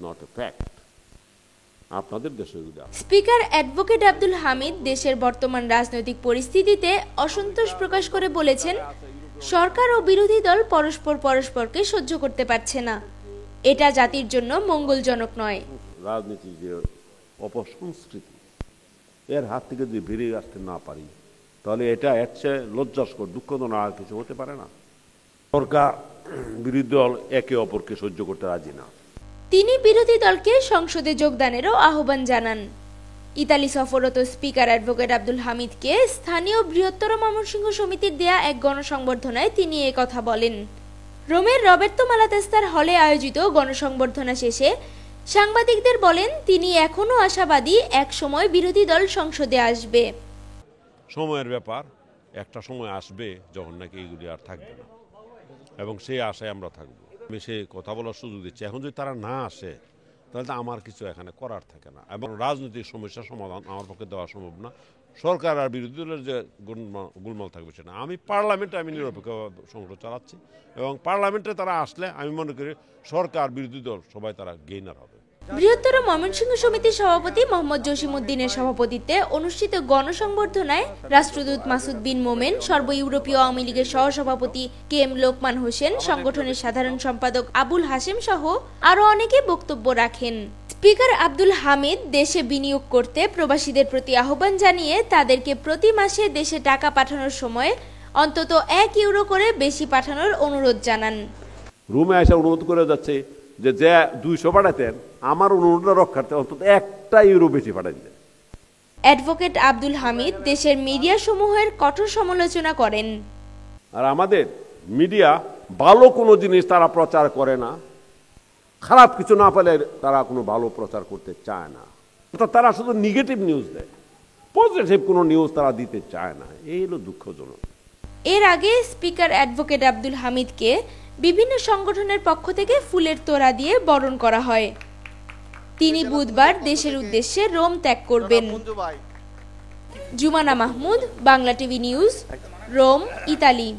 not a fact. আপনাদের দেশে speaker advocate Abdul Hamid দেশের বর্তমান রাজনৈতিক পরিস্থিতিতে অসন্তোষ প্রকাশ করে বলেছেন, সরকার ও বিরোধী দল পরস্পরকে সহ্য করতে পারছে না। এটা জাতির জন্য মঙ্গলজনক নয়। রাজনীতির যে অপসংস্কৃতি, এর হাত থেকে যদি বেরিয়ে আসতে না পারি, তাহলে এটা এর চেয়ে লজ্জাস্কর, দুঃখজনক আর কিছু হতে পারে না। সরকার বিরোধী দল একে অপরকে সহ্য করতে রাজি না। তিনি বিরোধী দলকে সংসদে যোগদানেরও আহ্বান জানান। ইতালি সফররত স্পিকার অ্যাডভোকেট আব্দুল হামিদকে স্থানীয় বৃহত্তর ময়মনসিংহ সমিতির দেয়া এক গণসংবর্ধনায় তিনি এ কথা বলেন। রোমের রবের্তো মালাতেস্তার হলে আয়োজিত গণসংবর্ধনা শেষে সাংবাদিকদের বলেন, তিনি এখনো আশাবাদী এক সময় বিরোধী দল সংসদে আসবে। সময়ের ব্যাপার, একটা সময় আসবে যখন নাকি এগুলি আর থাকবে না, এবং সেই আশায় আমরা থাকবো। আমি সে কথা বলার সুযোগ দিচ্ছি। এখন যদি তারা না আসে, তাহলে আমার কিছু এখানে করার থাকে না, এবং রাজনৈতিক সমস্যার সমাধান আমার পক্ষে দেওয়া সম্ভব না। সরকার আর বিরোধী দলের যে গোলমাল থাকবে সেটা আমি পার্লামেন্টে নিরপেক্ষ সংসদ চালাচ্ছি, এবং পার্লামেন্টে তারা আসলে আমি মনে করি সরকার বিরোধী দল সবাই তারা গেইনার হবে। বৃহত্তর ময়মনসিংহ সমিতির সভাপতি মোহাম্মদ জসিমউদ্দিনের সভাপতিত্বে অনুষ্ঠিত গণসংবর্ধনায় রাষ্ট্রদূত মাসুদ বিন মোমেন, সর্ব ইউরোপীয় আওয়ামী লীগের সহসভাপতি KM লোকমান হোসেন, সংগঠনের সাধারণ সম্পাদক আবুল হাশেম সহ আরো অনেকে বক্তব্য রাখেন। স্পিকার আব্দুল হামিদ দেশে বিনিয়োগ করতে প্রবাসীদের প্রতি আহ্বান জানিয়ে তাদেরকে প্রতি মাসে দেশে টাকা পাঠানোর সময় অন্তত 1 ইউরো করে বেশি পাঠানোর অনুরোধ জানান। রুমে এসে অনুরোধ করে যাচ্ছে যে 200 পাঠাতেন, আমার অনুরোধটা রক্ষার্থে অন্তত 1 ইউরো বেশি পাঠাই দেন। অ্যাডভোকেট আব্দুল হামিদ দেশের মিডিয়া সমূহের কঠোর সমালোচনা করেন। আর আমাদের মিডিয়া ভালো কোনো জিনিস তারা প্রচার করে না, খারাপ কিছু না পেলে তারা কোনো ভালো প্রচার করতে চায় না। তারা শুধু নেগেটিভ নিউজ দেয়, পজিটিভ কোনো নিউজ তারা দিতে চায় না। এই হলো দুঃখজনক। এর আগে স্পিকার অ্যাডভোকেট আব্দুল হামিদকে বিভিন্ন সংগঠনের পক্ষ থেকে ফুলের তোড়া দিয়ে বরণ করা হয়। তিনি বুধবার দেশের উদ্দেশ্যে রোম ত্যাগ করবেন। Jumana Mahmud, Bangla TV news, Rome, Italy.